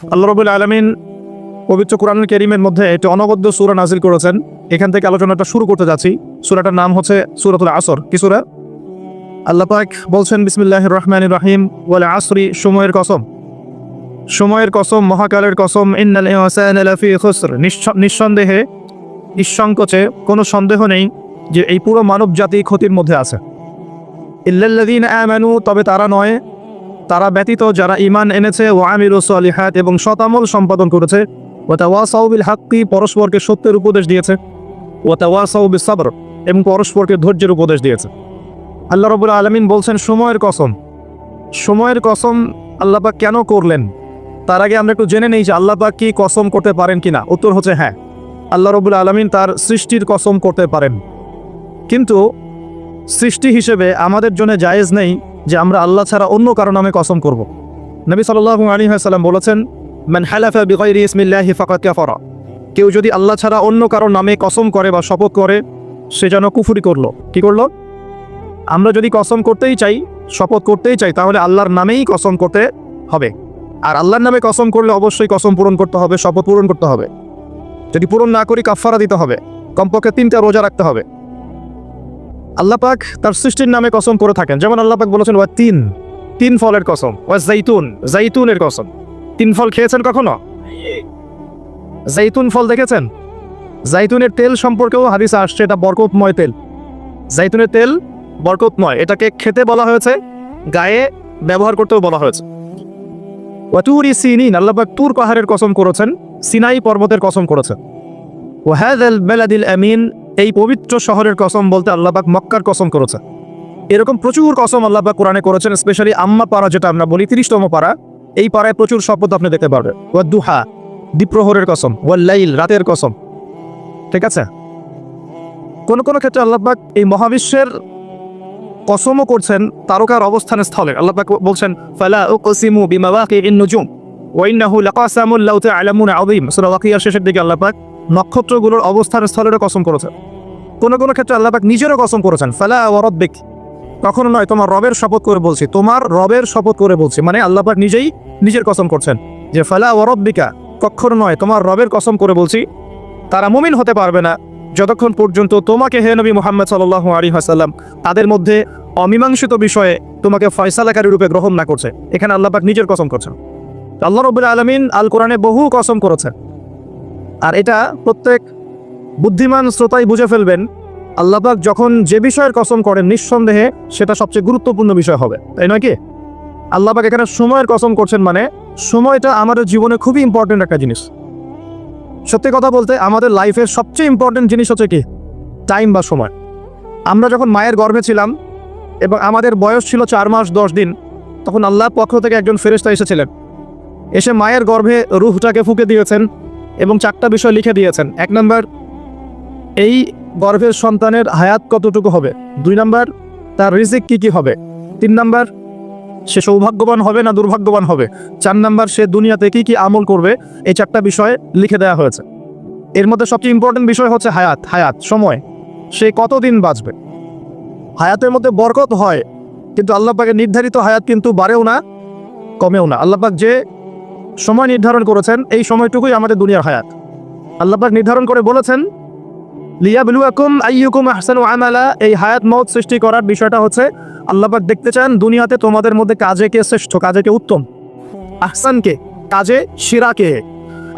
আল্লাহ রাব্বুল আলামিন পবিত্র কোরআনুল কারীমের মধ্যে একটি অনবদ্য সূরা নাজিল করেছেন। এখান থেকে আলোচনাটা শুরু করতে যাচ্ছি। সূরাটার নাম হচ্ছে সূরাতুল আসর। কি সূরা? আল্লাহ পাক বলছেন বিসমিল্লাহির রহমানির রহিম, ওয়াল আসরি, সময়ের কসম, সময়ের কসম, মহাকালের কসম, ইন্নাল ইনসানা লাফি খুসর, নিঃসন্দেহে, নিঃসংকোচে, কোনো সন্দেহ নেই যে এই পুরো মানব জাতি ক্ষতির মধ্যে আছে। ইল্লাল্লাযীনা আমানু, তবে তারা নয়, তারা ব্যতীত যারা ঈমান এনেছে, ওয়া আমিলুস সালিহাত, এবং সৎ আমল সম্পাদন করেছে, ওয়া তাওয়াসাউ বিল হাক্কি, পরস্পরকে সত্যের উপদেশ দিয়েছে, ওয়া তাওয়াসাউ বিস সাবর, এবং পরস্পরকে ধৈর্যের উপদেশ দিয়েছে। আল্লাহ রাব্বুল আলামিন বলছেন সময়ের কসম। সময়ের কসম আল্লাহ পাক কেন করলেন? তার আগে আমরা একটু জেনে নেই যে আল্লাহ পাক কি কসম করতে পারেন কিনা। উত্তর হচ্ছে হ্যাঁ, আল্লাহ রাব্বুল আলামিন তার সৃষ্টির কসম করতে পারেন, কিন্তু সৃষ্টি হিসেবে আমাদের জন্য জায়েজ নেই যে আমরা আল্লাহ ছাড়া অন্য কারো নামে কসম করব। নবী সাল্লাল্লাহু আলাইহি ওয়াসাল্লাম বলেছেন, মান হালাফা বিগাইরি ইসমিল্লাহি ফাকাদ কাফারা, কেউ যদি আল্লাহ ছাড়া অন্য কারো নামে কসম করে বা শপথ করে, সে যেন কুফরি করলো। কি করলো? আমরা যদি কসম করতেই চাই, শপথ করতেই চাই, তাহলে আল্লাহর নামেই কসম করতে হবে। আর আল্লাহর নামে কসম করলে অবশ্যই কসম পূরণ করতে হবে, শপথ পূরণ করতে হবে। যদি পূরণ না করি কাফারা দিতে হবে, কমপক্ষে 3টা রোজা রাখতে হবে। আল্লাহ পাক তার সৃষ্টির নামে কসম করে থাকেন। যেমন আল্লাহ পাক বলেছেন ওয়া তিন ফলের কসম, ওয়া জাইতুনের কসম। 3 ফল খেয়েছেন কখনো? জাইতুন ফল দেখেছেন? জাইতুনের তেল সম্পর্কেও হাদিসে আসছে এটা বরকতময় তেল। জাইতুনের তেল বরকতময়, এটাকে খেতে বলা হয়েছে, গায়ে ব্যবহার করতেও বলা হয়েছে। ওয়া তুরি সিনিন, আল্লাহ পাক তুর পাহাড়ের কসম করেছেন, সিনাই পর্বতের কসম করেছেন। ওয়া হাযাল বালাদিল আমিন, এই পবিত্র শহরের কসম বলতে আল্লাহ পাক মক্কার কসম করেছেন। এরকম প্রচুর কসম আল্লাহ পাক কোরআনে করেছেন। স্পেশালি আম্মা পারা, যেটা আমরা বলি 30তম পারা, এই পারায় প্রচুর শপথ আপনি দেখতে পারবেন। ওয়া দুহা, দ্বিপ্রহরের কসম, ওয়াল লাইল, রাতের কসম। ঠিক আছে, কোন কোন ক্ষেত্রে আল্লাহ পাক এই মহাবিশ্বের কসমও করছেন তারকার অবস্থানের স্থলে। আল্লাহ পাক বলছেন ফালা উকসিমু বিমাওয়াকিন নুজুম ওয়া ইন্নাহু লাকাসামুল লাউ তা'লামুনা আযীম। সূরা ওয়াকিয়ার শেষের দিকে আল্লাহ পাক নক্ষত্রগুলোর অবস্থানের স্থলেরও কসম করেছেন। কোন কোন ক্ষেত্রে আল্লাহ পাক নিজেরও কসম করেছেন, ফালা ওয়া রাব্বিক, কখনো নয়, তোমার রবের শপথ করে বলছি, তোমার রবের শপথ করে বলছি। মানে আল্লাহ পাক নিজেই নিজের কসম করছেন যে ফালা ওয়া রাব্বিকা, কখনো নয়, তোমার রবের কসম করে বলছি, তারা মুমিন হতে পারবে না যতক্ষণ পর্যন্ত তোমাকে, হে নবী মুহাম্মদ সাল্লাল্লাহু আলাইহি ওয়াসাল্লাম, তাদের মধ্যে অমীমাংসিত বিষয়ে তোমাকে ফয়সালাকারী রূপে গ্রহণ না করছে। এখানে আল্লাহ পাক নিজের কসম করছেন। আল্লাহ রাব্বুল আলামিন আল কোরআনে বহু কসম করেছেন, আর এটা প্রত্যেক বুদ্ধিমান শ্রোতাই বুঝে ফেলবেন। আল্লাহ পাক যখন যে বিষয়ের কসম করেন, নিঃসন্দেহে সেটা সবচেয়ে গুরুত্বপূর্ণ বিষয় হবে, তাই নয় কি? আল্লাহ পাক এখানে সময়ের কসম করছেন, মানে সময়টা আমাদের জীবনে খুবই ইম্পর্টেন্ট একটা জিনিস। সত্যি কথা বলতে আমাদের লাইফের সবচেয়ে ইম্পর্টেন্ট জিনিস হচ্ছে কি? টাইম বা সময়। আমরা যখন মায়ের গর্ভে ছিলাম এবং আমাদের বয়স ছিল 4 মাস 10 দিন, তখন আল্লাহর পক্ষ থেকে একজন ফেরেশতা এসেছিলেন, এসে মায়ের গর্ভে রূহটাকে ফুঁকে দিয়েছেন এবং 4টা বিষয় লিখে দিয়েছেন। 1 নম্বর, এই গর্ভের সন্তানের হায়াত কতটুকু হবে। 2 নম্বর, তার রিজিক কি কি হবে। 3 নম্বর, সে সৌভাগ্যবান হবে না দুর্ভাগ্যবান হবে। 4 নম্বর, সে দুনিয়াতে কি কি আমল করবে। এই 4টা বিষয় লিখে দেওয়া হয়েছে। এর মধ্যে সবচেয়ে ইম্পর্টেন্ট বিষয় হচ্ছে হায়াত, সময়, সে কতদিন বাঁচবে। হায়াতের মধ্যে বরকত হয়, কিন্তু আল্লাহ পাকের নির্ধারিত হায়াত কিন্তু বাড়েও না কমেও না। আল্লাহ পাক যে সময় নির্ধারণ করেছেন, এই সময়টুকুই আমাদের দুনিয়ার হায়াত। আল্লাহ পাক নির্ধারণ করে বলেছেন লিয়াবলুয়াকুম আইয়ুকুম আহসানু আমালা। এই হায়াত মওত সৃষ্টি করার বিষয়টা হচ্ছে আল্লাহ পাক দেখতে চান দুনিয়াতে তোমাদের মধ্যে কাজে কে শ্রেষ্ঠ, কাজে কে উত্তম। আহসানকে, কাজে সেরাকে।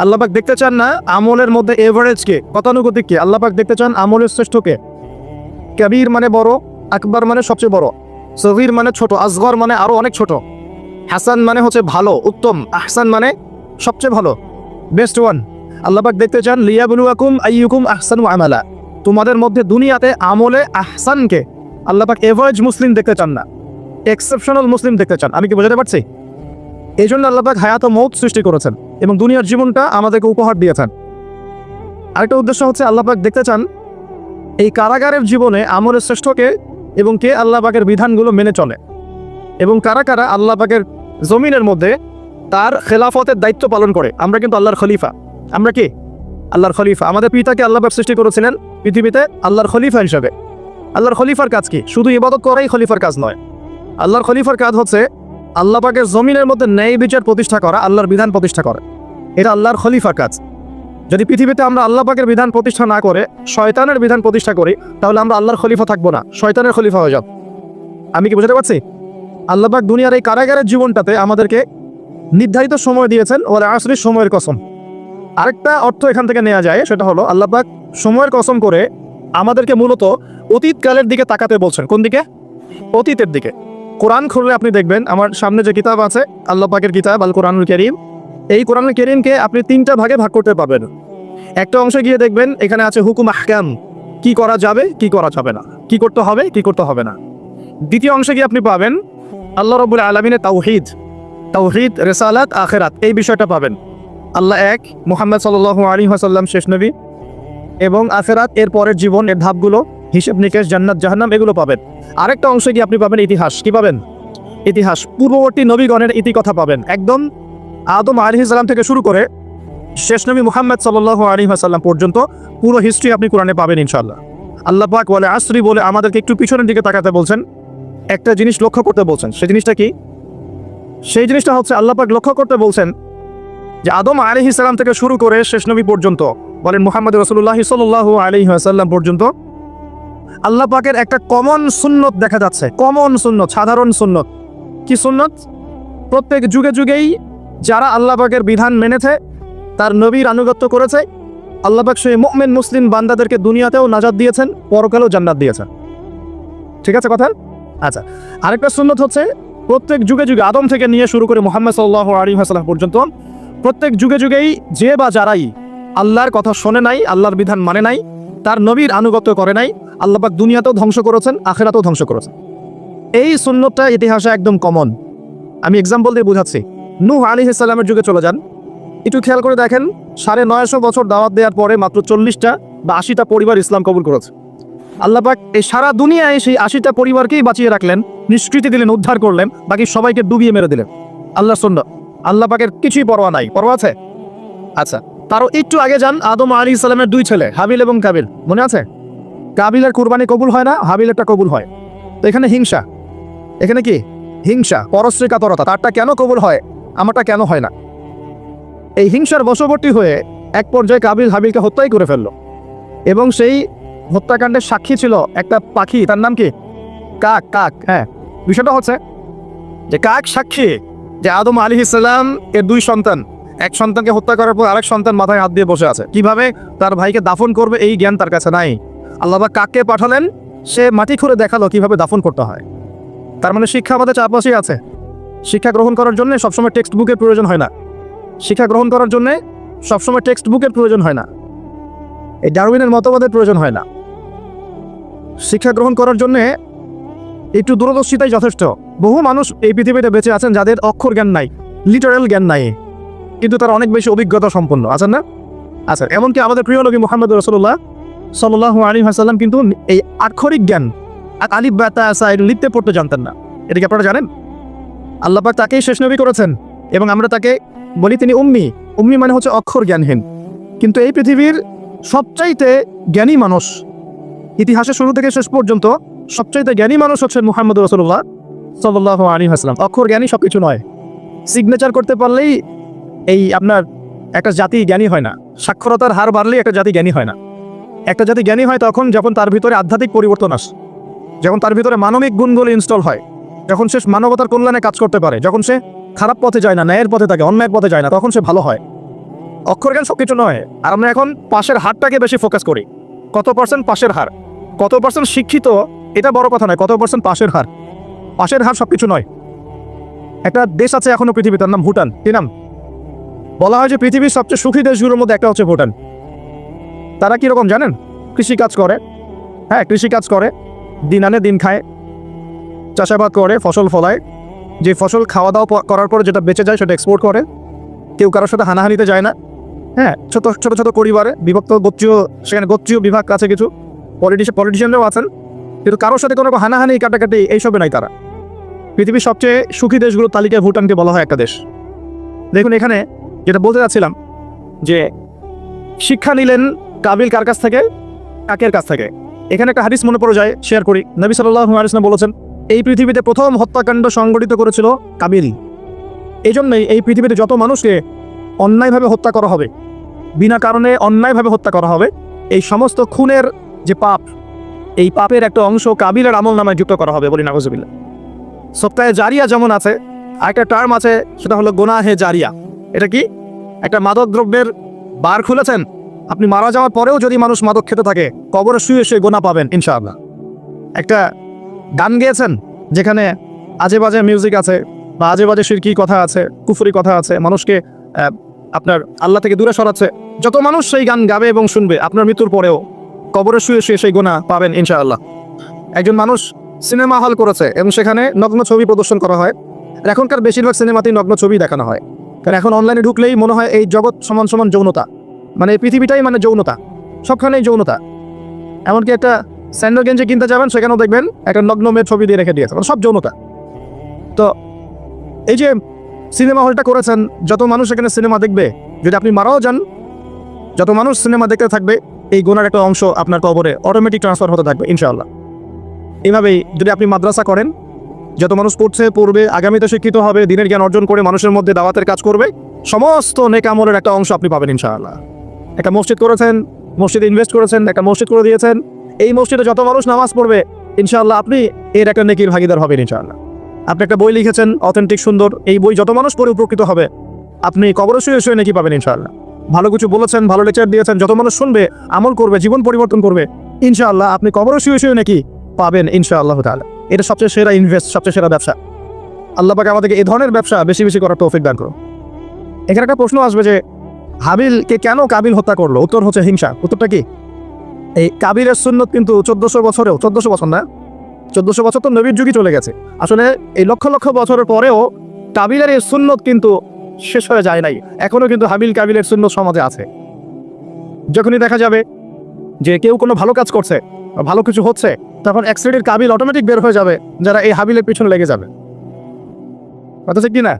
আল্লাহ পাক দেখতে চান না আমলের মধ্যে এভারেজকে, গতানুগতিককে। আল্লাহ পাক দেখতে চান আমলের শ্রেষ্ঠকে। কবির মানে বড়, আকবর মানে সবচেয়ে বড়, সগীর মানে ছোট, আসগর মানে আরো অনেক ছোট, হাসান মানে হচ্ছে ভালো, উত্তম, আহসান মানে সবচেয়ে ভালো, বেস্ট ওয়ান। আল্লাহ পাক দেখতে চান লিয়াবলুয়াকুম আইয়ুকুম আহসানু আমালা। তোমাদের মধ্যে দুনিয়াতে আমলে আহসানকে আল্লাহ পাক এভারেজ মুসলিম দেখতে চান না, এক্সেপশনাল মুসলিম দেখতে চান। আমি কি বোঝাতে পারছি? এই জন্য আল্লাহ পাক হায়াত ও মওত সৃষ্টি করেছেন এবং দুনিয়ার জীবনটা আমাদেরকে উপহার দিয়েছেন। আরেকটা উদ্দেশ্য হচ্ছে আল্লাহ পাক দেখতে চান এই কারাগারের জীবনে আমলের শ্রেষ্ঠকে এবং কে আল্লাহ পাকের বিধানগুলো মেনে চলে, এবং কারা কারা আল্লাহ পাকের জমিনের মধ্যে তার খেলাফতের দায়িত্ব পালন করে। আমরা কিন্তু আল্লাহর খলিফা। আমরা কি? আল্লাহর খলিফা। আমাদের পিতাকে আল্লাহ পাক সৃষ্টি করেছিলেন পৃথিবীতে আল্লাহর খলিফা হিসাবে। আল্লাহর খলিফার কাজ কি? শুধু ইবাদত করাই খলিফার কাজ নয়। আল্লাহর খলিফার কাজ হচ্ছে আল্লাহ পাকের জমিনের মধ্যে ন্যায় বিচার প্রতিষ্ঠা করা, আল্লাহর বিধান প্রতিষ্ঠা করা, এটা আল্লাহর খলিফার কাজ। যদি পৃথিবীতে আমরা আল্লাহ পাকের বিধান প্রতিষ্ঠা না করে শয়তানের বিধান প্রতিষ্ঠা করি, তাহলে আমরা আল্লাহর খলিফা থাকবো না, শয়তানের খলিফা হয়ে যাব। আমি কি বুঝতে পারছি? আল্লাহ পাক দুনিয়ার এই কারাগারের জীবনটাতে আমাদেরকে নির্ধারিত সময় দিয়েছেন, ওয়াল আসরির সময়ের কসম। আরেকটা অর্থ এখান থেকে নেওয়া যায়, সেটা হলো আল্লাহ পাক সময়ের কসম করে আমাদেরকে মূলত অতীতকালের দিকে তাকাতে বলছেন। কোন দিকে? অতীতের দিকে। কোরআন খুললে আপনি দেখবেন, আমার সামনে যে কিতাব আছে আল্লাহ পাকের কিতাব আল কোরআনুল কারীম, এই কোরআনুল কারীমকে আপনি 3টা ভাগে ভাগ করতে পারবেন। একটা অংশে গিয়ে দেখবেন এখানে আছে হুকুম আহকাম, কি করা যাবে কি করা যাবে না, কি করতে হবে কি করতে হবে না। দ্বিতীয় অংশে গিয়ে আপনি পাবেন আল্লাহ রাব্বুল আলামিনের তাওহীদ, তাওহীদ, রিসালাত, আখিরাত, এই বিষয়টা পাবেন। আল্লাহ এক, মুহাম্মদ সাল্লাল্লাহু আলাইহি ওয়াসাল্লাম শেষ নবী, এবং আখিরাত, এর পরের জীবন, এর ধাপগুলো, হিসাব নিকেশ, জান্নাত জাহান্নাম, এগুলো পাবেন। আরেকটা অংশে গিয়ে আপনি পাবেন ইতিহাস। কি পাবেন? ইতিহাস, পূর্ববর্তী নবীগণের ইতিকথা পাবেন। একদম আদম আলাইহিস সালাম থেকে শুরু করে শেষ নবী মুহাম্মদ সাল্লাল্লাহু আলাইহি ওয়াসাল্লাম পর্যন্ত পুরো হিস্ট্রি আপনি কোরআনে পাবেন ইনশাআল্লাহ। আল্লাহ পাক ওয়াল আসরি বলে আমাদেরকে একটু পিছনের দিকে তাকাতে বলছেন, একটা জিনিস লক্ষ্য করতে বলছেন। সেই জিনিসটা কি? সেই জিনিসটা হচ্ছে আল্লাহ পাক লক্ষ্য করতে বলছেন যে আদম আলাইহিস সালাম থেকে শুরু করে শেষ নবী পর্যন্ত, বলেন মুহাম্মদ রাসূলুল্লাহ সাল্লাল্লাহু আলাইহি ওয়াসাল্লাম পর্যন্ত আল্লাহ পাকের একটা কমন সুন্নত দেখা যাচ্ছে। কমন সুন্নত, সাধারণ সুন্নত। কি সুন্নত? প্রত্যেক যুগে যুগেই যারা আল্লাহ পাকের বিধান মেনেছে, তার নবীর আনুগত্য করেছে, আল্লাহ পাক সেই মুমিন মুসলিম বান্দাদেরকে দুনিয়াতেও নাজাত দিয়েছেন, পরকালেও জান্নাত দিয়েছেন। ঠিক আছে কথা? আচ্ছা, আরেকটা সুন্নত হচ্ছে প্রত্যেক যুগে যুগে আদম থেকে নিয়ে শুরু করে মুহাম্মদ সাল্লাল্লাহু আলাইহি ওয়াসাল্লাম পর্যন্ত প্রত্যেক যুগে যুগেই যে বা যারাই আল্লাহর কথা শোনে নাই, আল্লাহর বিধান মানে নাই, তার নবীর আনুগত্য করে নাই, আল্লাহ পাক দুনিয়াতেও ধ্বংস করেছেন, আখিরাতেও ধ্বংস করেছেন। এই সুন্নতটা ইতিহাসে একদম কমন। আমি এক্সাম্পল দিয়ে বোঝাচ্ছি। নূহ আলাইহিস সালামের যুগে চলে যান, একটু খেয়াল করে দেখেন, 950 বছর দাওয়াত দেওয়ার পরে মাত্র 40টা বা 80টা পরিবার ইসলাম কবুল করেছে। আল্লাহ পাক এই সারা দুনিয়ায় সেই 80টা পরিবারকেই বাঁচিয়ে রাখলেন, নিষ্কৃতি দিলেন, উদ্ধার করলেন, বাকি সবাইকে ডুবিয়ে মেরে দিলেন। আল্লাহ সুন্নাহ, আল্লাহ পাকের কিছুই পরোয়া নাই। পরোয়া আছে? আচ্ছা, তারও একটু আগে যান, আদম আলাইহিস সালামের 2 ছেলে হাবিল এবং কাবিল, মনে আছে? কাবিলের কুরবানি কবুল হয় না, হাবিলেরটা কবুল হয়। তো এখানে হিংসা, এখানে কি হিংসা, পরশ্রী কাতরতা। তারটা কেন কবুল হয়, আমারটা কেন হয় না? এই হিংসার বশবর্তী হয়ে এক পর্যায়ে কাবিল হাবিলকে হত্যাই করে ফেললো, এবং সেই হত্যাকাণ্ডের সাক্ষী ছিল একটা পাখি, তার নাম কি? কাক। কাক, হ্যাঁ। বিষয়টা হচ্ছে যে কাক সাক্ষী যে আদম আলাইহিস সালাম এর 2 সন্তান, এক সন্তানকে হত্যা করার পর আরেক সন্তান মাথায় হাত দিয়ে বসে আছে। কিভাবে তার ভাইকে দাফন করবে এই জ্ঞান তার কাছে নাই। আল্লাহ পাক কাককে পাঠালেন, সে মাটি খুঁড়ে দেখালো কিভাবে দাফন করতে হয়। তার মানে শিক্ষা আমাদের চারপাশেই আছে। শিক্ষা গ্রহণ করার জন্য সবসময় টেক্সট বুকের প্রয়োজন হয় না। শিক্ষা গ্রহণ করার জন্য সবসময় টেক্সট বুকের প্রয়োজন হয় না, এই ডারউইনের মতবাদের প্রয়োজন হয় না। শিক্ষা গ্রহণ করার জন্য একটু দূরদর্শিতাই যথেষ্ট। বহু মানুষ এই পৃথিবীতে বেঁচে আছেন যাদের অক্ষর জ্ঞান নাই, লিটারাল জ্ঞান নাই, কিন্তু তারা অনেক বেশি অভিজ্ঞতা সম্পন্ন আছেন না? আচ্ছা, এমনকি আমাদের প্রিয় নবী মুহাম্মদ রাসূলুল্লাহ সাল্লাল্লাহু আলাইহি ওয়াসাল্লাম কিন্তু এই আক্ষরিক জ্ঞান, আলিফ বা তা সা লিখতে পড়তে জানতেন না। এটা কি আপনারা জানেন? আল্লাহ পাক তাকেই শেষ নবী করেছেন, এবং আমরা তাকে বলি তিনি উম্মি। উম্মি মানে হচ্ছে অক্ষর জ্ঞানহীন। কিন্তু এই পৃথিবীর সবচাইতে জ্ঞানী মানুষ, ইতিহাসের শুরু থেকে শেষ পর্যন্ত সবচাইতে জ্ঞানী মানুষ হচ্ছেন মুহাম্মদ রাসূলুল্লাহ সাল্লাল্লাহু আলাইহি ওয়াসাল্লাম। অক্ষর জ্ঞানী সবকিছু নয়। সিগনেচার করতে পারলেই এই আপনার একটা জাতি জ্ঞানী হয় না। সাক্ষরতার হার বাড়লেই একটা জাতি জ্ঞানী হয় না। একটা জাতি জ্ঞানী হয় তখন যখন তার ভিতরে আধ্যাত্মিক পরিবর্তন আসে, যখন তার ভিতরে মানবিক গুণগুলো ইনস্টল হয়, যখন সে মানবতার কল্যাণে কাজ করতে পারে, যখন সে খারাপ পথে যায় না, ন্যায়ের পথে থাকে, অন্যায়ের পথে যায় না, তখন সে ভালো হয়। অক্ষর জ্ঞান সবকিছু নয়। আর আমরা এখন পাশের হারটাকে বেশি ফোকাস করি। কত পার্সেন্ট পাশের হার, কত পার্সেন্ট শিক্ষিত, এটা বড় কথা নয়, কত পার্সেন্ট পাশের হার। পাশের হার সবকিছু নয়। একটা দেশ আছে এখনো পৃথিবীর, তার নাম ভুটান। কি নাম? বলা হয় যে পৃথিবীর সবচেয়ে সুখী দেশগুলোর মধ্যে একটা হচ্ছে ভুটান। তারা কীরকম জানেন? কৃষিকাজ করে, হ্যাঁ কৃষিকাজ করে, দিন আনে দিন খায়, চাষাবাদ করে, ফসল ফলায়, যে ফসল খাওয়া দাওয়া করার পরে যেটা বেঁচে যায় সেটা এক্সপোর্ট করে। কেউ কারোর সাথে হানাহানিতে যায় না। হ্যাঁ, ছোট ছোট ছোট পরিবারে বিভক্ত, গোত্রীয়, সেখানে গোত্রীয় বিভাগ আছে, কিছু পলিটিশিয়ানরাও আছেন, কিন্তু কারোর সাথে কোনো হানাহানি কাটাকাটি এইসবে নাই তারা। পৃথিবীর সবচেয়ে সুখী দেশগুলোর তালিকায় ভুটানকে বলা হয় একটা দেশ। দেখুন এখানে যেটা বলতে চাচ্ছিলাম, যে শিক্ষা নিলেন কাবিল কার কাছ থেকে? কাকের কাছ থেকে। এখানে একটা হাদিস মনে পড়ে যায়, শেয়ার করি। নবী সাল্লাল্লাহু আলাইহি ওয়াসাল্লাম বলেছেন, এই পৃথিবীতে প্রথম হত্যাকাণ্ড সংগঠিত করেছিল কাবিল। এই জন্যই এই পৃথিবীতে যত মানুষকে অন্যায়ভাবে হত্যা করা হবে, বিনা কারণে অন্যায়ভাবে হত্যা করা হবে, এই সমস্ত খুনের যে পাপ, এই পাপের একটা অংশ কাবিলের আমল নামায় যুক্ত করা হবে, বলি নাউজুবিল্লাহ। সপ্তাহে জারিয়া যেমন আছে, একটা টার্ম আছে, সেটা হলো গুনাহে জারিয়া। এটা কি? একটা মাদক দ্রব্যের বার খুলেছেন, আপনি মারা যাওয়ার পরেও যদি মানুষ মাদক খেতে থাকে, কবরে শুয়ে শুয়ে গোনা পাবেন ইনশাআল্লাহ। একটা গান গেয়েছেন যেখানে আজে বাজে মিউজিক আছে বা আজে বাজে শিরকি কথা আছে, কুফরি কথা আছে, মানুষকে আপনার আল্লাহ থেকে দূরে সরাচ্ছে, যত মানুষ সেই গান গাবে এবং শুনবে, আপনার মৃত্যুর পরেও কবরে শুয়ে শুয়ে সেই গোনা পাবেন ইনশাআল্লাহ। একজন মানুষ সিনেমা হল করেছে এবং সেখানে নগ্ন ছবি প্রদর্শন করা হয়। এখনকার বেশিরভাগ সিনেমাতেই নগ্ন ছবি দেখানো হয়, কারণ এখন অনলাইনে ঢুকলেই মনে হয় এই জগৎ সমান সমান যৌনতা, মানে এই পৃথিবীটাই মানে যৌনতা, সবখানেই যৌনতা। এমনকি একটা স্যান্ডো গেঞ্জি কিনতে যাবেন, সেখানেও দেখবেন একটা নগ্ন মেয়ের ছবি দিয়ে রেখে দিয়েছে, মানে সব যৌনতা। তো এই যে সিনেমা হলটা করেছেন, যত মানুষ এখানে সিনেমা দেখবে, যদি আপনি মারাও যান, যত মানুষ সিনেমা দেখতে থাকবে, এই গুনার একটা অংশ আপনার কবরে অটোমেটিক ট্রান্সফার হতে থাকবে ইনশাআল্লাহ। এইভাবেই যদি আপনি মাদ্রাসা করেন, যত মানুষ পড়বে, আগামীতে শিক্ষিত হবে, দিনের জ্ঞান অর্জন করে মানুষের মধ্যে দাওয়াতের কাজ করবে, সমস্ত নেক আমলের একটা অংশ আপনি পাবেন ইনশাআল্লাহ। একটা মসজিদ করেছেন, মসজিদে ইনভেস্ট করেছেন, একটা মসজিদ করে দিয়েছেন, এই মসজিদে যত মানুষ নামাজ পড়বে ইনশাআল্লাহ আপনি এর একটা নেকির ভাগিদার হবেন ইনশাআল্লাহ। আপনি একটা বই লিখেছেন অথেন্টিক সুন্দর, এই বই যত মানুষ পড়ে উপকৃত হবে, আপনি কবরে শুয়ে শুয়ে নেকি পাবেন ইনশাআল্লাহ। ভালো কিছু বলেছেন, ভালো লেকচার দিয়েছেন, যত মানুষ শুনবে, আমল করবে, জীবন পরিবর্তন করবে, ইনশাআল্লাহ আপনি কবরে শুয়ে শুয়ে নাকি পাবেন ইনশাআল্লাহ তাআলা। এটা সবচেয়ে সেরা ইনভেস্ট, সবচেয়ে সেরা ব্যবসা। আল্লাহ পাক আমাদেরকে এই ধরনের ব্যবসা বেশি বেশি করার তৌফিক দান করুন। এখানে একটা প্রশ্ন আসবে যে হাবিলকে কেন কাবিল হত্যা করলো? উত্তর হচ্ছে হিংসা। উত্তরটা কি? এই কাবিলের সুন্নত কিন্তু 1400 বছরেও, 1400 বছর না, 1400 বছর তো নবীর যুগই চলে গেছে। আসলে এই লক্ষ লক্ষ বছরের পরেও কাবিলের এই সুন্নত কিন্তু শেষ হয়ে যায় নাই, এখনো কিন্তু হাবিল কাবিলের সুন্নত সমাজে আছে। যখনই দেখা যাবে যে কেউ কোনো ভালো কাজ করছে, ভালো কিছু হচ্ছে, তখন এক শ্রেণীর কাবিল অটোমেটিক বের হয়ে যাবে, যারা এই হাবিলের পিছনে লেগে যাবে। কথা ঠিক কিনা?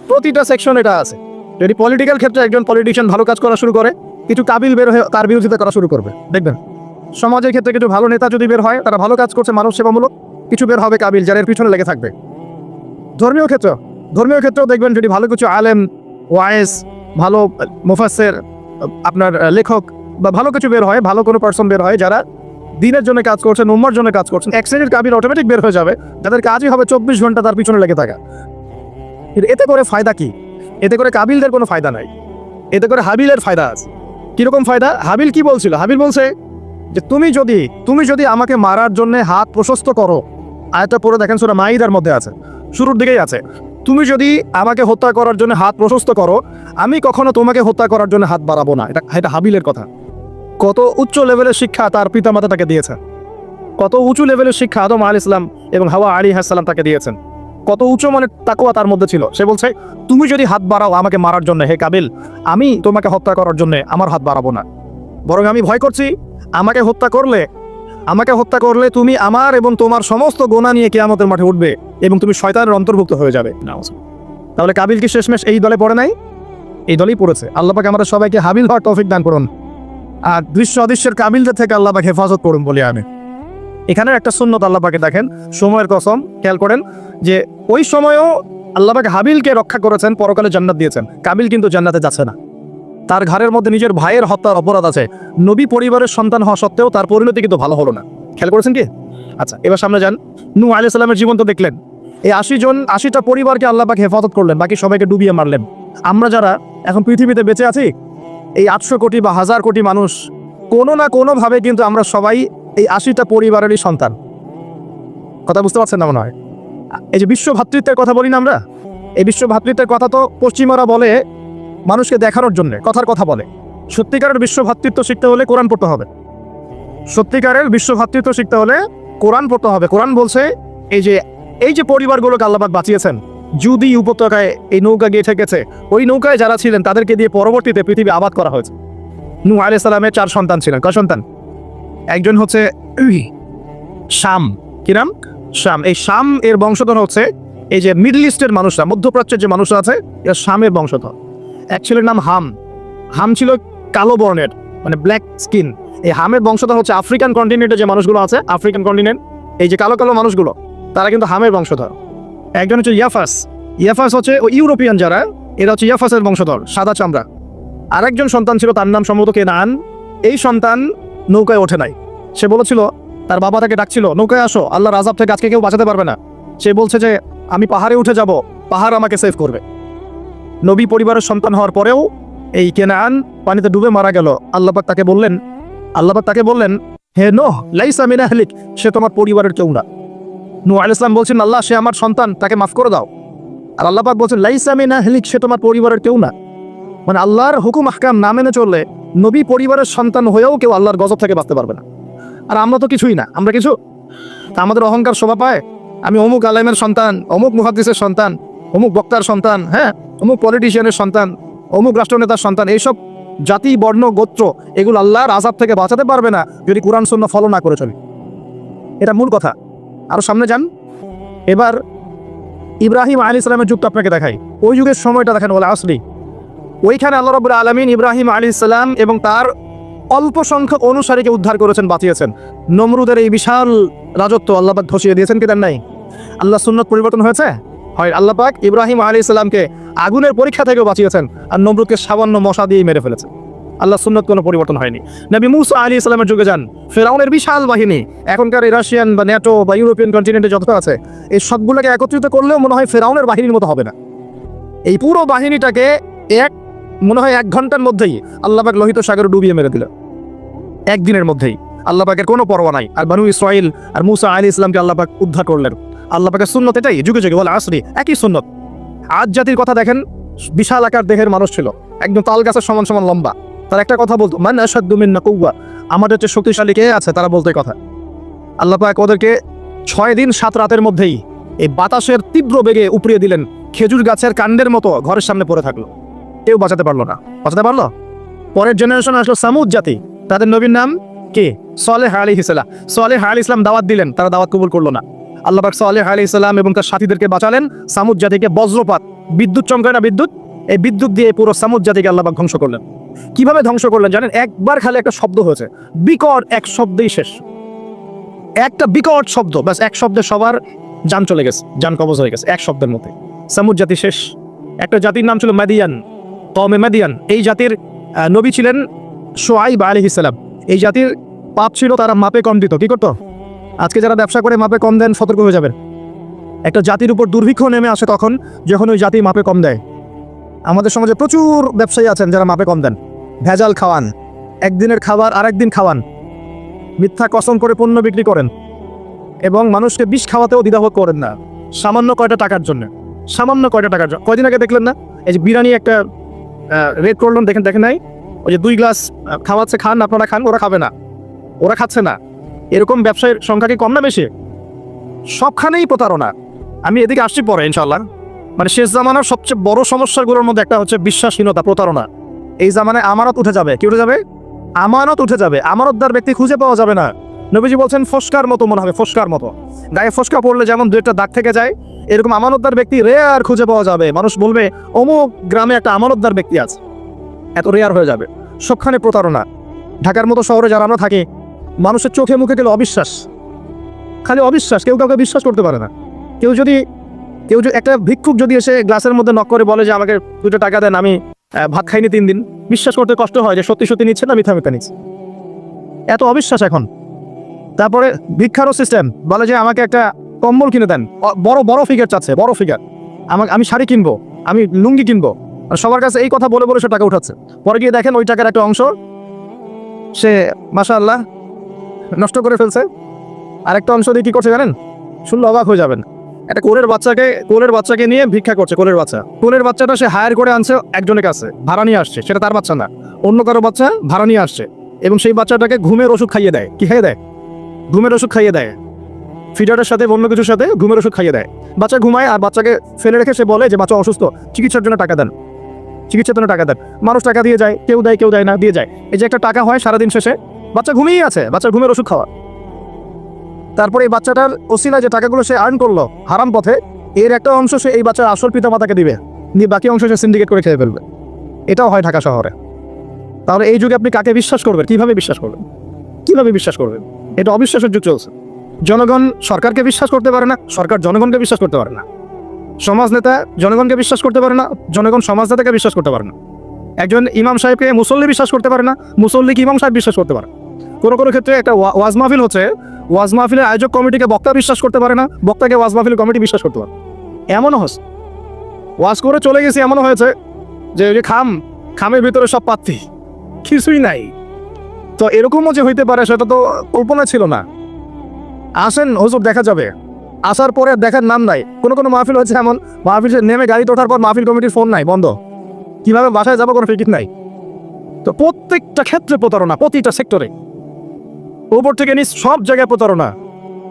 প্রতিটা সেকশন এটা আছে। যদি পলিটিক্যাল ক্ষেত্রে একজন পলিটিশিয়ান ভালো কাজ করা শুরু করে, কিছু কাবিল বের হয়ে তার বিরোধিতা করা শুরু করবে, দেখবেন। সমাজের ক্ষেত্রে কিছু ভালো নেতা যদি বের হয়, তারা ভালো কাজ করছে, মানব সেবামূলক, কিছু বের হবে কাবিল, যারা এর পিছনে লেগে থাকবে। ধর্মীয় ক্ষেত্রেও দেখবেন, যদি ভালো কিছু আলেম, ওয়াইস, ভালো মুফাসসির, আপনার লেখক বা ভালো কিছু বের হয়, ভালো কোনো পার্সন বের হয়, যারা দিনের জন্য কাজ করছেন, উম্মার জন্য কাজ করছেন, এক শ্রেণীর কাবিল অটোমেটিক বের হয়ে যাবে, যাদের কাজই হবে 24 ঘন্টা তার পিছনে লেগে থাকা। এতে করে ফায়দা কি? এতে করে কাবিলদের কোনো ফায়দা নাই, এতে করে হাবিলের ফায়দা আছে। কিরকম ফায়দা? হাবিল কি বলছিল? হাবিল বলছে যে তুমি যদি আমাকে মারার জন্য হাত প্রশস্ত করো, আয়াতটা পড়ে দেখেন, সূরা মাইদার মধ্যে আছে, শুরুর দিকেই আছে, তুমি যদি আমাকে হত্যা করার জন্য হাত প্রশস্ত করো, আমি কখনো তোমাকে হত্যা করার জন্য হাত বাড়াবো না। এটা হাবিলের কথা। কত উচ্চ লেভেলের শিক্ষা তার পিতামাতা তাকে দিয়েছেন, কত উঁচু লেভেলের শিক্ষা আদম আলাইহিস সালাম এবং হাওয়া আলাইহিস সালাম তাকে দিয়েছেন, কত উচ্চ মানের তাকওয়া তার মধ্যে ছিল। সে বলছে, তুমি যদি হাত বাড়াও আমাকে মারার জন্য, হে কাবিল, আমি তোমাকে হত্যা করার জন্য আমার হাত বাড়াবো না, বরং আমি ভয় করছি আমাকে হত্যা করলে তুমি আমার এবং তোমার সমস্ত গুনাহ নিয়ে কিয়ামতের মাঠে উঠবে এবং তুমি শয়তানের অন্তর্ভুক্ত হয়ে যাবে। তাহলে কাবিল কি শেষমেশ এই দলে পড়ে নাই? এই দলেই পড়েছে। আল্লাহ পাক আমাদের সবাইকে হাবিল হওয়ার তৌফিক দান করুন, আর দৃশ্য অদৃশ্যের কাবিলদের থেকে আল্লাহ পাক হেফাজত করুন বলি আমি। এখানের একটা সুন্নত আল্লাহ পাকে দেখেন, সময়ের কসম, খেয়াল করেন যে ওই সময়ও আল্লাহ পাক হাবিলকে রক্ষা করেছেন, পরকালে জান্নাত দিয়েছেন। কাবিল কিন্তু জান্নাতে যাচ্ছে না, তার ঘরের মধ্যে নিজের ভাইয়ের হত্যার অপরাধ আছে। নবী পরিবারের সন্তান হওয়া সত্ত্বেও তার পরিণতি কিন্তু ভালো হলো না। খেয়াল করেছেন কি? আচ্ছা, এবার সামনে যান। নূহ আলাইহিস সালামের জীবন তো দেখলেন। এই 80টা পরিবারকে আল্লাহ পাক হেফাজত করলেন, বাকি সবাইকে ডুবিয়ে মারলেন। আমরা যারা এখন পৃথিবীতে বেঁচে আছি, এই 800 কোটি বা 1000 কোটি মানুষ, কোনো না কোনোভাবে কিন্তু আমরা সবাই এই 80টা পরিবারেরই সন্তান। কথা বুঝতে পারছেন না মনে হয়? এই যে বিশ্ব ভ্রাতৃত্বের কথা বলি না আমরা, এই বিশ্ব ভ্রাতৃত্বের কথা তো পশ্চিমারা বলে মানুষকে দেখানোর জন্য, কথার কথা বলে। সত্যিকারের বিশ্ব ভ্রাতৃত্ব শিখতে হলে কোরআন পড়তে হবে। সত্যিকারের বিশ্ব ভ্রাতৃত্ব শিখতে হলে কোরআন পড়তে হবে। কোরআন বলছে এই যে পরিবারগুলোকে আল্লাহ পাক বাঁচিয়েছেন, জুদি উপত্যকায় এই নৌকা গিয়ে ঠেকেছে, ওই নৌকায় যারা ছিলেন তাদেরকে দিয়ে পরবর্তীতে পৃথিবী আবাদ করা হয়েছে। নূহ আলাইহিস সালামের 4 সন্তান ছিলেন। কয় সন্তান? একজন হচ্ছে শাম। কি নাম? শাম। এই শাম এর বংশধর হচ্ছে এই যে মিডল ইস্টের মানুষরা, মধ্যপ্রাচ্যের যে মানুষরা আছে, এরা শামের বংশধর। এক ছেলের নাম হাম। হাম ছিল কালো বর্ণের, মানে ব্ল্যাক স্কিন। এই হামের বংশধর হচ্ছে আফ্রিকান কন্টিনেন্টে যে মানুষগুলো আছে, আফ্রিকান কন্টিনেন্ট, এই যে কালো কালো মানুষগুলো, তারা কিন্তু হামের বংশধর। একজন হচ্ছে ইয়াফাস। ইয়াফাস হচ্ছে ওই ইউরোপিয়ান যারা, এরা হচ্ছে ইয়াফাসের বংশধর, সাদা চামড়া। আরেকজন সন্তান ছিল, তার নাম সম্ভবত কেনান। এই সন্তান নৌকায় ওঠে নাই। সে বলেছিল, তার বাবা তাকে ডাকছিল, নৌকায় আসো, আল্লাহর আযাব থেকে আজকে কেউ বাঁচাতে পারবে না। সে বলছে যে আমি পাহাড়ে উঠে যাব, পাহাড় আমাকে সেভ করবে। নবী পরিবারের সন্তান হওয়ার পরেও এই কেনান পানিতে ডুবে মারা গেল। আল্লাহ পাক তাকে বললেন, হে নূহ, লাইসা মিন আহলিক, সে তোমার পরিবারের কেউ না। নূহ আলাইহিস সালাম বলছেন, আল্লাহ, সে আমার সন্তান, তাকে মাফ করে দাও। আর আল্লাহ পাক বলছেন, লাইসা মিন আহলিক, সে তোমার পরিবারের কেউ না। মানে আল্লাহর হুকুম আহকাম না মেনে চললে নবী পরিবারের সন্তান হয়েও কেউ আল্লাহর গজব থেকে বাঁচতে পারবে না। আর আমরা তো কিছুই না, আমরা কিছু। তা আমাদের অহংকার শোভা পায়, আমি অমুক আলেমের সন্তান, অমুক মুহাদ্দিসের সন্তান, অমুক বক্তার সন্তান, হ্যাঁ, অমুক পলিটিশিয়ানের সন্তান, অমুক রাষ্ট্রনেতার সন্তান। এইসব জাতি, বর্ণ, গোত্র এগুলো আল্লাহর আযাব থেকে বাঁচাতে পারবে না যদি কোরআন সুন্নাহ ফলো না করে চলি। এটা মূল কথা। আরো সামনে যান। এবার ইব্রাহিম আলাইহিস সালামের যুগটা আপনাকে দেখাই। ওই যুগের সময়টা দেখেন, ওয়াল আসরি। ওইখানে আল্লাহ রাব্বুল আলামিন ইব্রাহিম আলাইহিস সালাম এবং তার অল্প সংখ্যক অনুসারীকে উদ্ধার করেছেন, বাঁচিয়েছেন। নমরুদের এই বিশাল রাজত্ব আল্লাহ পাক ধসিয়ে দিয়েছেন কি দেন নাই? আল্লাহ সুন্নাত পরিবর্তন হয়েছে? হয়। আল্লাহ পাক ইব্রাহিম আলাইহিস সালামকে আগুনের পরীক্ষা থেকেও বাঁচিয়েছেন, আর নমরুদকে সামান্য মশা দিয়ে মেরে ফেলেছেন। আল্লাহ সুন্নাত কোনো পরিবর্তন হয়নি। নবী মূসা আলাইহিস সালামের যুগে যান, ফেরাউনের বিশাল বাহিনী, এখনকার এই রাশিয়ান বা ন্যাটো বা ইউরোপিয়ান কন্টিনেন্টে যত আছে, এই সবগুলোকে একত্রিত করলেও মনে হয় ফেরাউনের বাহিনীর মতো হবে না। এই পুরো বাহিনীটাকে মনে হয় 1 ঘন্টার মধ্যেই আল্লাহ পাক লোহিত সাগরে ডুবিয়ে মেরে দিল। একদিনের মধ্যেই। আল্লাহ পাকের কোনো পরোয়া নাই। আর বনু ইসরাইল আর মূসা আলাইহিস সালামকে আল্লাহ পাক উদ্ধার করলেন। আল্লাহ পাকের সুন্নত এটাই, যুগে যুগে, ওয়াল আসরি, একই সুন্নত। আজ জাতির কথা দেখেন, বিশাল আকার দেহের মানুষ ছিল, একদম তাল গাছের সমান সমান লম্বা। তার একটা কথা বলতো, মান আশাদ্দু মিন্না কুওয়া, আমাদের চেয়ে শক্তিশালী কে আছে, তারা বলতো এই কথা। আল্লাহ পাক ওদেরকে 6 দিন 7 রাতের মধ্যেই এই বাতাসের তীব্র বেগে উপড়িয়ে দিলেন, খেজুর গাছের কাণ্ডের মতো ঘরের সামনে পড়ে থাকলো। কেউ বাঁচাতে পারলো না। বাঁচাতে পারলো? পরের জেনারেশন আসলো সামুদ জাতি। তাদের নবীর নাম কে? সালেহ আলাইহিস সালাম। সালেহ আলাইহিস সালাম দাওয়াত দিলেন, তারা দাওয়াত কবুল করলো না। আল্লাহ পাক সালেহ আলাইহিস সালাম এবং তার সাথীদেরকে বাঁচালেন সামুদ জাতিকে বজ্রপাত, বিদ্যুৎ চমকায় না, বিদ্যুৎ, এই বিদ্যুৎ দিয়ে পুরো সামুদ জাতিকে আল্লাহ পাক ধ্বংস করলেন। কিভাবে ধ্বংস করলেন জানেন? একবার খালি একটা শব্দ হয়েছে, বিকট এক শব্দেই শেষ। একটা বিকট শব্দ, ব্যাস এক শব্দে সবার জান চলে গেছে, জান কবজ হয়ে গেছে এক শব্দের মধ্যে। সামুদ জাতি শেষ। একটা জাতির নাম ছিল মাদিয়ান, কওমে মাদিয়ান। এই জাতির নবী ছিলেন শুআইব আলাইহিস সালাম। এই জাতির পাপ ছিল, তারা মাপে কম দিত। কি করতো? আজকে যারা ব্যবসা করে মাপে কম দেন, সতর্ক হয়ে যাবেন। একটা জাতির উপর দুর্ভিক্ষ নেমে আসে তখন, যখন ওই জাতি মাপে কম দেয়। আমাদের সমাজে প্রচুর ব্যবসায়ী আছেন যারা মাপে কম দেন, ভেজাল খাওয়ান, একদিনের খাবার আরেকদিন খাওয়ান, মিথ্যা কসম করে পণ্য বিক্রি করেন, এবং মানুষকে বিষ খাওয়াতেও দ্বিধাবোধ করেন না, সামান্য কয়টা টাকার জন্য। সামান্য কয়টা টাকার জন্য। কয়দিন আগে দেখলেন না, এই যে বিরিয়ানি একটা রেড করলেন, দেখেন নাই? ওই যে 2 গ্লাস খাওয়াচ্ছে, খান, আপনারা খান, ওরা খাবে না, ওরা খাচ্ছে না। এরকম ব্যবসায়ীর সংখ্যা কি কম না বেশি? সবখানেই প্রতারণা। আমি এদিকে আসছি পরে ইনশাল্লাহ। মানে শেষ জামানার সবচেয়ে বড় সমস্যাগুলোর মধ্যে একটা হচ্ছে বিশ্বাসহীনতা, প্রতারণা। এই জামানায় আমানত উঠে যাবে। কি উঠে যাবে? আমানত উঠে যাবে। আমানতদার ব্যক্তি খুঁজে পাওয়া যাবে না। নবীজি বলছেন ফস্কার মতো মনে হবে, ফস্কার মতো। গায়ে ফস্কা পড়লে যেমন 2-1টা দাগ থেকে যায়, এরকম আমানতদার ব্যক্তি রেয়ার খুঁজে পাওয়া যাবে। মানুষ বলবে অমুক গ্রামে একটা আমানতদার ব্যক্তি আছে, এত রেয়ার হয়ে যাবে। সবখানে প্রতারণা। ঢাকার মতো শহরে যারা আমরা থাকি, মানুষের চোখে মুখে গেলে অবিশ্বাস, খালি অবিশ্বাস, কেউ কাউকে বিশ্বাস করতে পারে না। কেউ যদি একটা ভিক্ষুক যদি এসে গ্লাসের মধ্যে নক করে বলে যে আমাকে 2টা টাকা দেন, আমি ভাত খাইনি 3 দিন, বিশ্বাস করতে কষ্ট হয় যে সত্যি সত্যি নিচ্ছে না মিথ্যা মিথ্যা নিচ্ছে। এত অবিশ্বাস এখন। তারপরে ভিক্ষারও সিস্টেম, বলে যে আমাকে একটা কম্বল কিনে দেন, বড় বড় ফিগার চাচ্ছে, বড় ফিগার, আমি শাড়ি কিনবো, আমি লুঙ্গি কিনবো। আর সবার কাছে এই কথা বলে বলে সে টাকা উঠাচ্ছে। পরে গিয়ে দেখেন ওই টাকার একটা অংশ সে মাশাআল্লাহ নষ্ট করে ফেলছে, আরেকটা অংশ দিয়ে কি করছে জানেন? শুনলে অবাক হয়ে যাবেন। একটা কোলের বাচ্চাকে নিয়ে ভিক্ষা করছে। কোলের বাচ্চাটা সে হায়ার করে আনছে একজনের কাছে, ভাড়া নিয়ে আসছে। সেটা তার বাচ্চা না, অন্য কারো বাচ্চা ভাড়া নিয়ে আসছে, এবং সেই বাচ্চাটাকে ঘুমের ওষুধ খাইয়ে দেয়। কি খাইয়ে দেয়? ঘুমের ওষুধ খাইয়ে দেয়। ফিডারের সাথে অন্য কিছুর সাথে ঘুমের ওষুধ খাইয়ে দেয়। বাচ্চা ঘুমায়, আর বাচ্চাকে ফেলে রেখে সে বলে যে বাচ্চা অসুস্থ, চিকিৎসার জন্য টাকা দেন, চিকিৎসার জন্য টাকা দেন। মানুষ টাকা দিয়ে যায়, কেউ দেয় না, দিয়ে যায়। এই যে একটা টাকা হয় সারাদিন শেষে, বাচ্চা ঘুমিয়ে আছে, বাচ্চার ঘুমের ওষুধ খাওয়া। তারপরে এই বাচ্চাটার ওসিলা যে টাকাগুলো সে আর্ন করলো হারাম পথে, এর একটা অংশ সে এই বাচ্চার আসল পিতা মাতাকে দিবে, নিয়ে বাকি অংশ সে সিন্ডিকেট করে খেয়ে ফেলবে। এটাও হয় ঢাকা শহরে। তাহলে এই যুগে আপনি কাকে বিশ্বাস করবেন? কিভাবে বিশ্বাস করবেন? এটা অবিশ্বাসের যুগ চলছে। জনগণ সরকারকে বিশ্বাস করতে পারে না, সরকার জনগণকে বিশ্বাস করতে পারে না। সমাজ নেতা জনগণকে বিশ্বাস করতে পারে না, জনগণ সমাজ নেতাকে বিশ্বাস করতে পারে না। একজন ইমাম সাহেবকে মুসল্লি বিশ্বাস করতে পারে না, মুসল্লিকে ইমাম সাহেব বিশ্বাস করতে পারে। কোনো কোনো ক্ষেত্রে একটা ওয়াজ মাহফিল হচ্ছে, ওয়াজ মাহফিলের আয়োজক কমিটিকে বক্তা বিশ্বাস করতে পারে না, বক্তাকে ওয়াজ মাহফিল কমিটি বিশ্বাস করতে পারে। এমনও হচ্ছে, ওয়াজ করে চলে গেছি, এমনও হয়েছে যে ওই যে খামের ভিতরে সব পাত্তি, কিছুই নাই। তো এরকমও যে হইতে পারে সেটা তো কল্পনা ছিল না। আসেন হুজুর দেখা যাবে, আসার পরে দেখার নাম নাই। কোনো কোনো মাহফিল হচ্ছে এমন, মাহফিল নেমে গাড়িতে ওঠার পর মাহফিল কমিটির ফোন নাই, বন্ধ, কিভাবে বাসায় যাবো কোনো ফিকির নাই। তো প্রত্যেকটা ক্ষেত্রে প্রতারণা, প্রতিটা সেক্টরে, উপর থেকে নিচ সব জায়গায় প্রতারণা।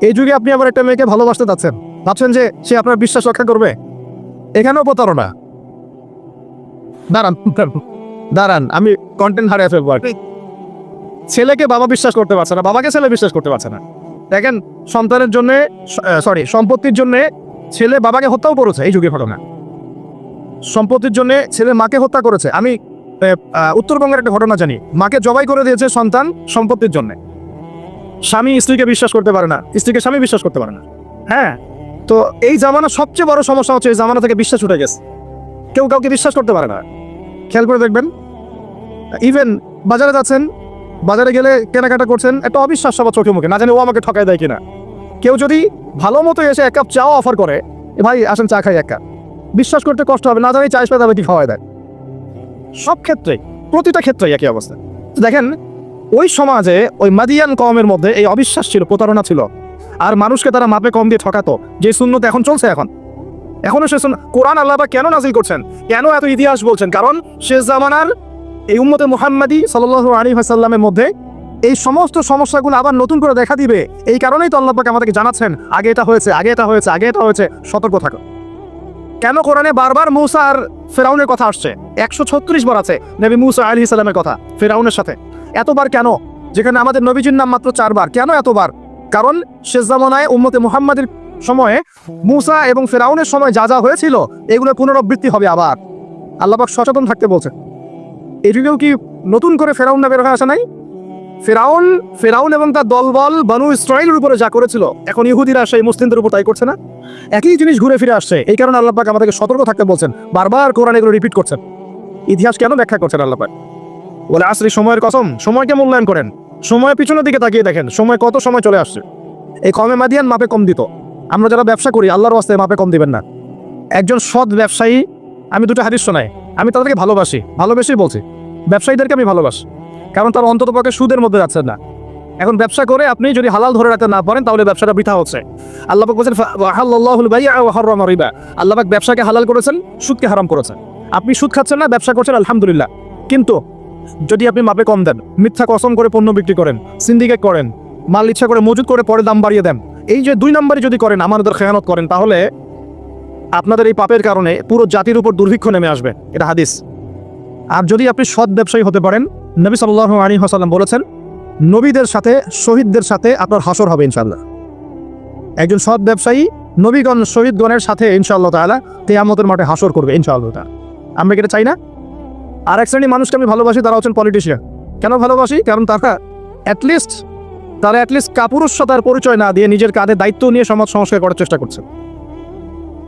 এই যুগে আপনি আবার একটা মেয়েকে ভালোবাসতে যাচ্ছেন, ভাবছেন যে সে আপনার বিশ্বাস রক্ষা করবে, এখানেও প্রতারণা। দাঁড়ান আমি কন্টেন্ট হারিয়ে ফেলবো আর কি। ছেলেকে বাবা বিশ্বাস করতে পারছে না, বাবাকে ছেলে বিশ্বাস করতে পারছে না। দেখেন, সন্তানের জন্য সম্পত্তির জন্য ছেলে বাবাকে হত্যাও করেছে, এই যুগে ঘটনা। সম্পত্তির জন্য ছেলে মাকে হত্যা করেছে। আমি উত্তরবঙ্গের একটা ঘটনা জানি, মাকে জবাই করে দিয়েছে সন্তান সম্পত্তির জন্য। স্বামী স্ত্রীকে বিশ্বাস করতে পারে না, স্ত্রীকে স্বামী বিশ্বাস করতে পারে না। হ্যাঁ, তো এই জামানা সবচেয়ে বড় সমস্যা হচ্ছে এই জামানা থেকে বিশ্বাস উঠে গেছে, কেউ কাউকে বিশ্বাস করতে পারে না। খেয়াল করে দেখবেন, ইভেন বাজারে যাচ্ছেন, বাজারে গেলে কেনাকাটা করছেন, একটা অবিশ্বাস সবার চোখে মুখে, না জানি ও আমাকে ঠকায় দেয় কিনা। কেউ যদি ভালো মতো এসে এক কাপ চাও অফার করে, ভাই আসেন চা খাই এক কাপ, বিশ্বাস করতে কষ্ট হবে, না জানি চা আসবে তবে কি খাওয়ায় দেয়। সব ক্ষেত্রে, প্রতিটা ক্ষেত্রে একই অবস্থা। দেখেন, ওই সমাজে ওই মাদিয়ান কওমের মধ্যে এই অবিশ্বাস ছিল, প্রতারণা ছিল, আর মানুষকে তারা মাপে কম দিয়ে ঠকাতো। যে সুন্নত এখন চলছে, এখনো সে কোরআন আল্লাহ পাক কেন নাজিল করছেন, কেন এত ইতিহাস বলছেন? কারণ শেষ জামানার এই উম্মতে মুহাম্মাদি সাল্লাল্লাহু আলাইহি ওয়াসাল্লামের মধ্যে এই সমস্ত সমস্যাগুলো আবার নতুন করে দেখা দিবে। এই কারণেই তো আল্লাহ পাক আমাদেরকে জানাচ্ছেন, আগে এটা হয়েছে, আগে এটা হয়েছে, আগে এটা হয়েছে, সতর্ক থাকো। কেন কোরআনে বারবার মূসা আর ফেরাউনের কথা আসছে? 136 বার আছে নবী মূসা আলাইহিস সালামের কথা ফেরাউনের সাথে। এতবার কেন, যেখানে আমাদের নবীজির নাম মাত্র 4 বার? কেন এতবার? কারণ শেষ জামানায় উম্মতে মুহাম্মাদের সময়ে মূসা এবং ফেরাউনের সময় যা যা হয়েছিল এগুলো পুনরাবৃত্তি হবে আবার। আল্লাহ পাক সচেতন থাকতে বলছে। এই যুগেও কি নতুন করে ফেরাউন না বের হয়ে আসে নাই? ফেরাউন এবং তার দলবল বনু ইসরাইলের উপরে যা করেছিল, এখন ইহুদিরা সেই মুসলিমদের উপর তাই করছে না? একই জিনিস ঘুরে ফিরে আসছে। এই কারণে আল্লাহ পাক আমাদেরকে সতর্ক থাকতে বলছেন, বারবার কোরআন এগুলো রিপিট করছেন। ইতিহাস কেন ব্যাখ্যা করছেন আল্লাহ পাক? বলে আসরি, সময়ের কসম, সময়কে মূল্যায়ন করেন। সময় পিছনের দিকে তাকিয়ে দেখেন, সময় কত সময় চলে আসছে। এই কমে মাদিয়ান মাপে কম দিত। আমরা যারা ব্যবসা করি, আল্লাহর ওয়াস্তে মাপে কম দিবেন না। একজন সৎ ব্যবসায়ী, আমি দুটো হাদিস শোনাই, আমি তাদেরকে ভালোবেসেই বলছি, ব্যবসায়ীদেরকে আমি ভালোবাসি, কারণ তারা অন্ততপক্ষে সুদের মধ্যে যাচ্ছেন না। এখন ব্যবসা করে আপনি যদি হালাল ধরে রাখতে না পারেন, তাহলে ব্যবসাটা বৃথা হচ্ছে। আল্লাহ পাক বলেছেন ওয়াহাল্লাল্লাহুল বাই'a ওয়া হাররামা রিবা, আল্লাহ পাক ব্যবসাকে হালাল করেছেন, সুদকে হারাম করেছেন। আপনি সুদ খাচ্ছেন না, ব্যবসা করছেন, আলহামদুলিল্লাহ। কিন্তু যদি আপনি মাপে কম দেন, মিথ্যা কসম করে পণ্য বিক্রি করেন, সিন্ডিকেট করেন, মাল ইচ্ছা করে মজুদ করে পরে দাম বাড়িয়ে দেন, এই যে 2 নম্বরে যদি করেন, আমানতের খেয়ানত করেন, তাহলে আপনাদের এই পাপের কারণে পুরো জাতির উপর দুর্ভিক্ষ নেমে আসবে। এটা হাদিস। আর যদি আপনি সৎ ব্যবসায়ী হতে পারেন, নবী সাল্লাল্লাহু আলাইহি ওয়াসাল্লাম বলেছেন, নবীদের সাথে, শহীদদের সাথে আপনার হাসর হবে ইনশাআল্লাহ। একজন সৎ ব্যবসায়ী নবীগণ শহীদগণের সাথে ইনশাআল্লাহ তাআলা কিয়ামতের মাঠে হাসর করবে ইনশাআল্লাহ তাআলা। আমরা কি এটা চাই না? আর এক শ্রেণীর মানুষকে আমি ভালোবাসি, তারা হচ্ছেন পলিটিশিয়ান। কেন ভালোবাসি? কারণ তারা অ্যাটলিস্ট কাপুরুষতার পরিচয় না দিয়ে নিজের কাঁধে দায়িত্ব নিয়ে সমাজ সংস্কার করার চেষ্টা করছে।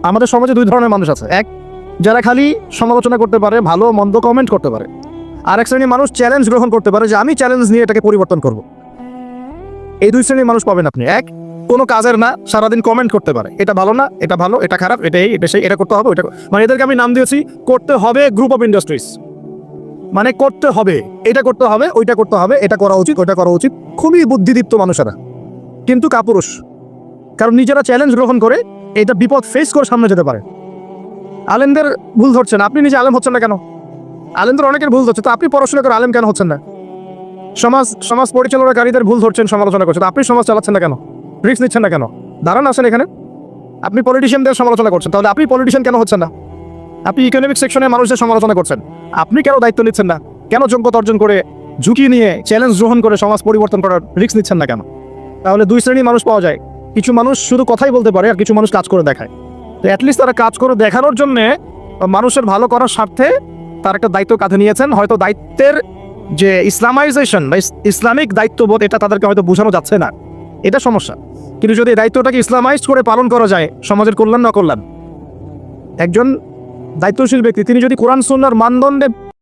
আমাদের সমাজে 2 ধরনের মানুষ আছে। এক, যারা খালি সমালোচনা করতে পারে, ভালো মন্দ কমেন্ট করতে পারে। আর এক শ্রেণীর মানুষ চ্যালেঞ্জ গ্রহণ করতে পারে, যে আমি চ্যালেঞ্জ নিয়ে এটাকে পরিবর্তন করব। এই 2 শ্রেণীর মানুষ পাবেন আপনি। এক, কোনো কাজের না, সারাদিন কমেন্ট করতে পারে, এটা ভালো না, এটা ভালো, এটা খারাপ, এটা সেই, এটা করতে হবে, ওইটা, মানে এদেরকে আমি নাম দিয়েছি করতে হবে গ্রুপ অফ ইন্ডাস্ট্রিজ। মানে করতে হবে, এটা করতে হবে, ওইটা করতে হবে, এটা করা উচিত, ওইটা করা উচিত। খুবই বুদ্ধিদীপ্ত মানুষেরা, কিন্তু কাপুরুষ। কারণ নিজেরা চ্যালেঞ্জ গ্রহণ করে এটা বিপদ ফেস করে সামনে যেতে পারে। আলেমদের ভুল ধরছেন, আপনি নিজে আলেম হচ্ছেন না কেন? আলেমদের অনেকের ভুল ধরছে, তো আপনি পড়াশোনা করে আলেম কেন হচ্ছেন না? সমাজ পরিচালনাকারীদের ভুল ধরছেন, সমালোচনা করছেন, আপনি সমাজ চালাচ্ছেন না কেন? রিস্ক নিচ্ছেন না কেন? দাঁড়ান, আসেন এখানে। আপনি পলিটিশিয়ানদের সমালোচনা করছেন, তাহলে আপনি পলিটিশিয়ান কেন হচ্ছেন না? আপনি ইকোনমিক সেকশনের মানুষদের সমালোচনা করছেন, আপনি কেন দায়িত্ব নিচ্ছেন না? কেন যোগ্যতা অর্জন করে, ঝুঁকি নিয়ে, চ্যালেঞ্জ গ্রহণ করে সমাজ পরিবর্তন করার রিস্ক নিচ্ছেন না কেন? তাহলে 2 শ্রেণীর মানুষ পাওয়া যায়। কিছু মানুষ শুধু কথাই বলতে পারে, আর কিছু মানুষ কাজ করে দেখায়। তো অ্যাটলিস্ট তারা কাজ করে দেখানোর জন্য, মানুষের ভালো করার স্বার্থে তার একটা দায়িত্ব কাঁধে নিয়েছেন। হয়তো দায়িত্বের যে ইসলামাইজেশন বা ইসলামিক দায়িত্ববোধ, এটা তাদেরকে হয়তো বোঝানো যাচ্ছে না। এটা সমস্যা। কিন্তু যদি এই দায়িত্বটাকে ইসলামাইজ করে পালন করা যায়, সমাজের কল্যাণ না কল্যাণ, একজন দায়িত্বশীল ব্যক্তি তিনি যদি কোরআন সুন্নাহর মানদণ্ডে